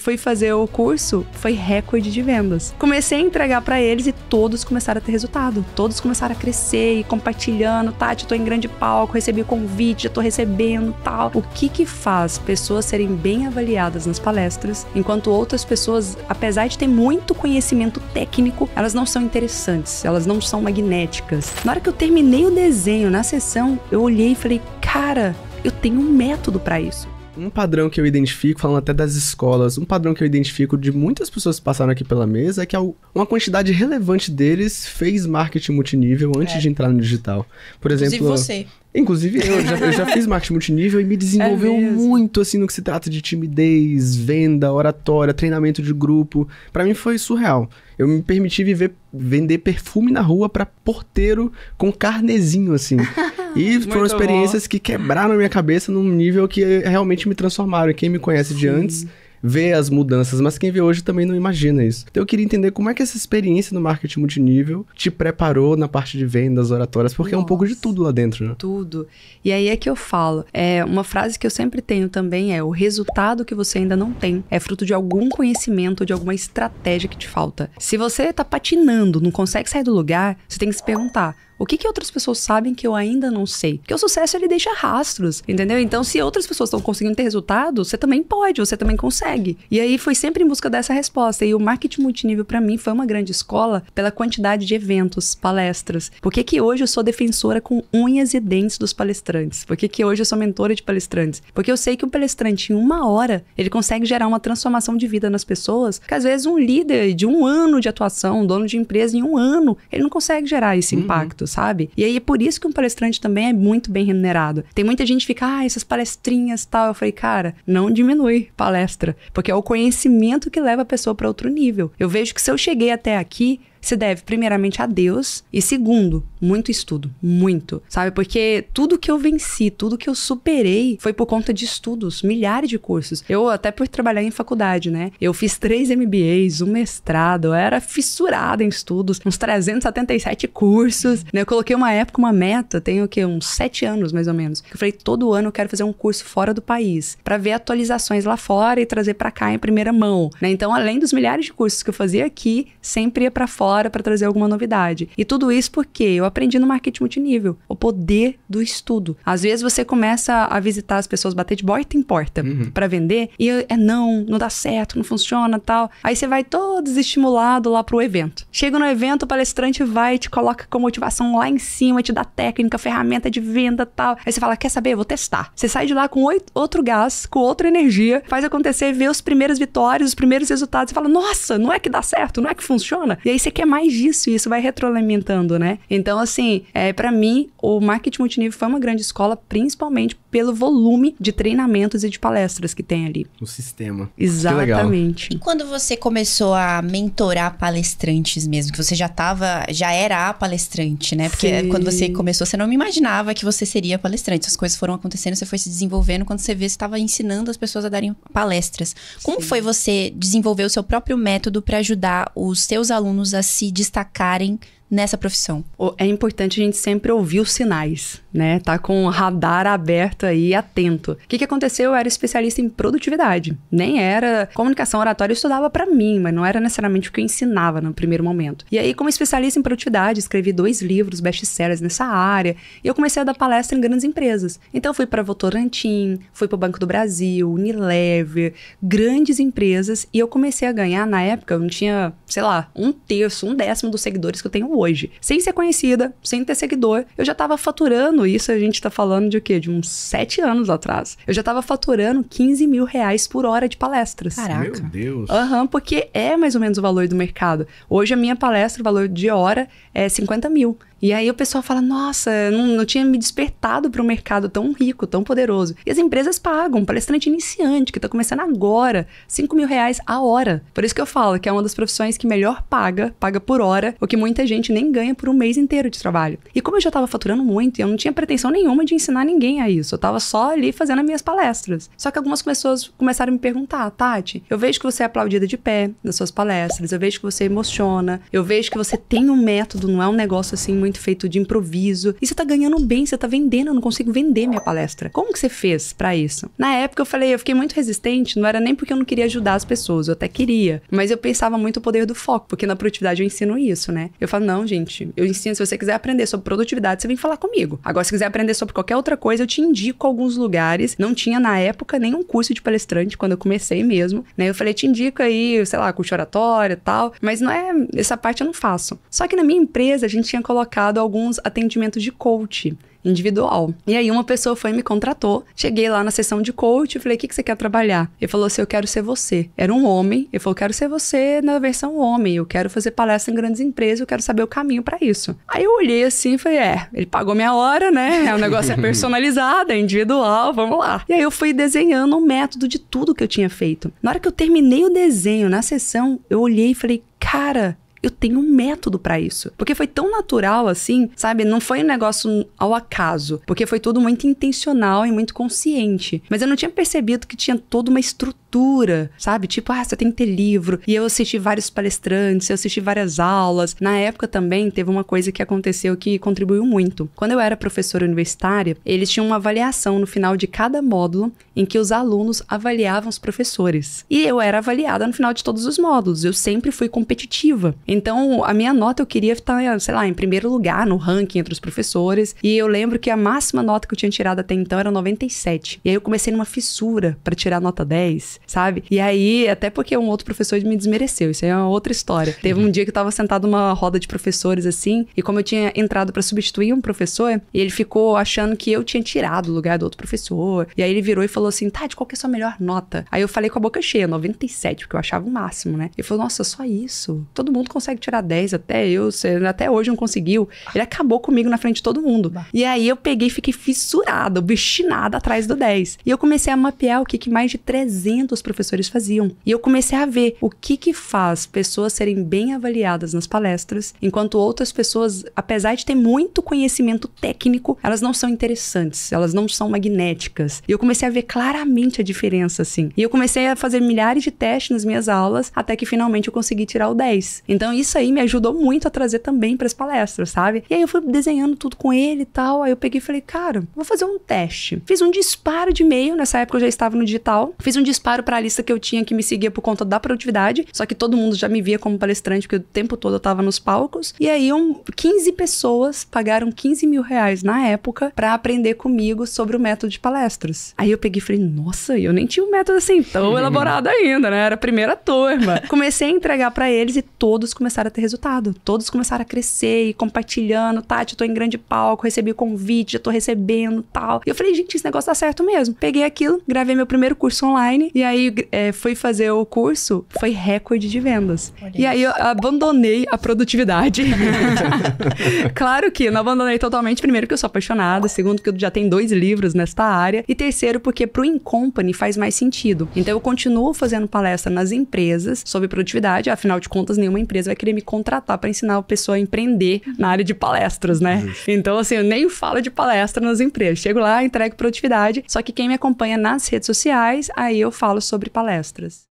Fui fazer o curso, foi recorde de vendas. Comecei a entregar pra eles e todos começaram a ter resultado. Todos começaram a crescer e compartilhando. Tati, tô em grande palco, recebi o convite, já tô recebendo, tal. O que faz pessoas serem bem avaliadas nas palestras, enquanto outras pessoas, apesar de ter muito conhecimento técnico, elas não são interessantes, elas não são magnéticas. Na hora que eu terminei o desenho na sessão, eu olhei e falei, cara, eu tenho um método pra isso. Um padrão que eu identifico, falando até das escolas, um padrão que eu identifico de muitas pessoas que passaram aqui pela mesa é que uma quantidade relevante deles fez marketing multinível antes de entrar no digital. Por exemplo... Inclusive você. Inclusive eu já fiz marketing multinível e me desenvolveu muito, assim, no que se trata de timidez, venda, oratória, treinamento de grupo. Pra mim foi surreal. Eu me permiti vender perfume na rua pra porteiro com carnezinho, assim. E foram experiências que quebraram a minha cabeça num nível que realmente me transformaram. E quem me conhece de antes vê as mudanças, mas quem vê hoje também não imagina isso. Então eu queria entender como é que essa experiência no marketing multinível te preparou na parte de vendas, oratórias, porque é um pouco de tudo lá dentro, né? Tudo. E aí é que eu falo, uma frase que eu sempre tenho também é: o resultado que você ainda não tem é fruto de algum conhecimento, de alguma estratégia que te falta. Se você tá patinando, não consegue sair do lugar, você tem que se perguntar: o que outras pessoas sabem que eu ainda não sei? Porque o sucesso, ele deixa rastros, entendeu? Então, se outras pessoas estão conseguindo ter resultado, você também pode, você também consegue. E aí, foi sempre em busca dessa resposta. E o marketing multinível, pra mim, foi uma grande escola pela quantidade de eventos, palestras. Por que hoje eu sou defensora com unhas e dentes dos palestrantes? Por que hoje eu sou mentora de palestrantes? Porque eu sei que um palestrante, em 1 hora, ele consegue gerar uma transformação de vida nas pessoas, que às vezes um líder de 1 ano de atuação, um dono de empresa, em 1 ano, ele não consegue gerar esse impacto, sabe? E aí é por isso que um palestrante também é muito bem remunerado. Tem muita gente que fica, essas palestrinhas e tal. Eu falei, cara, não diminui palestra, porque é o conhecimento que leva a pessoa para outro nível. Eu vejo que se eu cheguei até aqui, se deve primeiramente a Deus e segundo, muito estudo, muito, sabe? Porque tudo que eu venci, tudo que eu superei foi por conta de estudos, milhares de cursos. Eu até por trabalhar em faculdade, né? Eu fiz 3 MBAs, um mestrado, eu era fissurada em estudos, uns 377 cursos, né? Eu coloquei uma época, uma meta, tenho o quê? Uns 7 anos mais ou menos. Eu falei, todo ano eu quero fazer um curso fora do país, pra ver atualizações lá fora e trazer pra cá em primeira mão, né? Então, além dos milhares de cursos que eu fazia aqui, sempre ia pra fora para trazer alguma novidade. E tudo isso porque eu aprendi no marketing multinível, o poder do estudo. Às vezes você começa a visitar as pessoas, bater de porta em porta para vender e não dá certo, não funciona, tal. Aí você vai todo desestimulado lá pro evento. Chega no evento, o palestrante vai e te coloca com motivação lá em cima, te dá técnica, ferramenta de venda, tal. Aí você fala, quer saber? Eu vou testar. Você sai de lá com outro gás, com outra energia, faz acontecer, vê os primeiros vitórias, os primeiros resultados e fala, nossa, não é que dá certo, não é que funciona. E aí você quer mais disso e isso vai retroalimentando, né? Então, assim, pra mim, o marketing multinível foi uma grande escola, principalmente pelo volume de treinamentos e de palestras que tem ali. O sistema. Exatamente. E quando você começou a mentorar palestrantes mesmo, que você já era a palestrante, né? Porque quando você começou, você não me imaginava que você seria palestrante. As coisas foram acontecendo, você foi se desenvolvendo. Quando você vê, você estava ensinando as pessoas a darem palestras. Como foi você desenvolver o seu próprio método para ajudar os seus alunos a se destacarem nessa profissão? É importante a gente sempre ouvir os sinais, né? Tá com o radar aberto aí, atento. O que aconteceu? Eu era especialista em produtividade. Nem era comunicação oratória, eu estudava pra mim, mas não era necessariamente o que eu ensinava no primeiro momento. E aí, como especialista em produtividade, escrevi 2 livros best-sellers nessa área, e eu comecei a dar palestra em grandes empresas. Então, fui pra Votorantim, fui pro Banco do Brasil, Unilever, grandes empresas, e eu comecei a ganhar, na época, eu não tinha, sei lá, 1/3, 1/10 dos seguidores que eu tenho hoje. Sem ser conhecida, sem ter seguidor, eu já tava faturando, isso a gente tá falando de o quê? De uns 7 anos atrás. Eu já tava faturando 15 mil reais por hora de palestras. Caraca. Meu Deus. Porque é mais ou menos o valor do mercado. Hoje a minha palestra, o valor de hora é 50 mil. E aí o pessoal fala, nossa, não tinha me despertado para um mercado tão rico, tão poderoso. E as empresas pagam, um palestrante iniciante, que tá começando agora, 5 mil reais a hora. Por isso que eu falo que é uma das profissões que melhor paga por hora, o que muita gente nem ganha por um mês inteiro de trabalho. E como eu já tava faturando muito, e eu não tinha pretensão nenhuma de ensinar ninguém a isso, eu tava só ali fazendo as minhas palestras. Só que algumas pessoas começaram a me perguntar, Tati, eu vejo que você é aplaudida de pé nas suas palestras, eu vejo que você emociona, eu vejo que você tem um método, não é um negócio assim muito muito feito de improviso. E você tá ganhando bem, você tá vendendo, eu não consigo vender minha palestra. Como que você fez pra isso? Na época eu fiquei muito resistente, não era nem porque eu não queria ajudar as pessoas, eu até queria. Mas eu pensava muito no poder do foco, porque na produtividade eu ensino isso, né? Eu falo, não, gente, eu ensino, se você quiser aprender sobre produtividade, você vem falar comigo. Agora, se quiser aprender sobre qualquer outra coisa, eu te indico alguns lugares. Não tinha, na época, nenhum curso de palestrante, quando eu comecei mesmo, né? Eu falei, te indico aí, sei lá, curso oratório e tal, mas não é, essa parte eu não faço. Só que na minha empresa, a gente tinha colocado alguns atendimentos de coach individual. E aí uma pessoa foi e me contratou. Cheguei lá na sessão de coach e falei, o que você quer trabalhar? Ele falou assim, eu quero ser você. Era um homem. Ele falou, eu quero ser você na versão homem. Eu quero fazer palestra em grandes empresas. Eu quero saber o caminho pra isso. Aí eu olhei assim e falei, ele pagou minha hora, né? O negócio é personalizado, é individual, vamos lá. E aí eu fui desenhando um método de tudo que eu tinha feito. Na hora que eu terminei o desenho na sessão, eu olhei e falei, cara, eu tenho um método pra isso. Porque foi tão natural assim, sabe? Não foi um negócio ao acaso. Porque foi tudo muito intencional e muito consciente. Mas eu não tinha percebido que tinha toda uma estrutura, sabe? Tipo, você tem que ter livro. E eu assisti vários palestrantes, eu assisti várias aulas. Na época também teve uma coisa que aconteceu que contribuiu muito. Quando eu era professora universitária, eles tinham uma avaliação no final de cada módulo em que os alunos avaliavam os professores. E eu era avaliada no final de todos os módulos. Eu sempre fui competitiva. Então, a minha nota eu queria estar, sei lá, em primeiro lugar no ranking entre os professores. E eu lembro que a máxima nota que eu tinha tirado até então era 97. E aí eu comecei numa fissura pra tirar nota 10, sabe? E aí, até porque um outro professor me desmereceu. Isso aí é uma outra história. Teve um dia que eu tava sentado numa roda de professores assim, e como eu tinha entrado pra substituir um professor, ele ficou achando que eu tinha tirado o lugar do outro professor. E aí ele virou e falou assim, Tati, qual que é a sua melhor nota? Aí eu falei com a boca cheia, 97, porque eu achava o máximo, né? Ele falou, nossa, só isso? Todo mundo consegue tirar 10, até hoje não conseguiu. Ele acabou comigo na frente de todo mundo. E aí eu peguei e fiquei fissurada, obstinada atrás do 10. E eu comecei a mapear o que mais de 300 professores faziam. E eu comecei a ver o que faz pessoas serem bem avaliadas nas palestras, enquanto outras pessoas, apesar de ter muito conhecimento técnico, elas não são interessantes, elas não são magnéticas. E eu comecei a ver claramente a diferença, assim. E eu comecei a fazer milhares de testes nas minhas aulas, até que finalmente eu consegui tirar o 10. Então isso aí me ajudou muito a trazer também para as palestras, sabe? E aí eu fui desenhando tudo com ele e tal, aí eu peguei e falei, cara, vou fazer um teste. Fiz um disparo de e-mail, nessa época eu já estava no digital, fiz um disparo para a lista que eu tinha que me seguia por conta da produtividade, só que todo mundo já me via como palestrante, porque o tempo todo eu tava nos palcos, e aí 15 pessoas pagaram 15 mil reais na época para aprender comigo sobre o método de palestras. Aí eu peguei e falei, nossa, eu nem tinha um método assim tão elaborado ainda, né? Era a primeira turma. Comecei a entregar para eles e todos começaram a ter resultado. Todos começaram a crescer e compartilhando. Tati, eu tô em grande palco, recebi o convite, já tô recebendo tal. E eu falei, gente, esse negócio tá certo mesmo. Peguei aquilo, gravei meu primeiro curso online e aí fui fazer o curso, foi recorde de vendas. Olha e aí eu abandonei a produtividade. Claro que eu não abandonei totalmente. Primeiro que eu sou apaixonada, segundo que eu já tenho 2 livros nesta área e terceiro porque pro InCompany faz mais sentido. Então eu continuo fazendo palestra nas empresas sobre produtividade, afinal de contas nenhuma empresa vai querer me contratar para ensinar a pessoa a empreender na área de palestras, né? Então assim, eu nem falo de palestra nas empresas. Chego lá, entrego produtividade, só que quem me acompanha nas redes sociais, aí eu falo sobre palestras.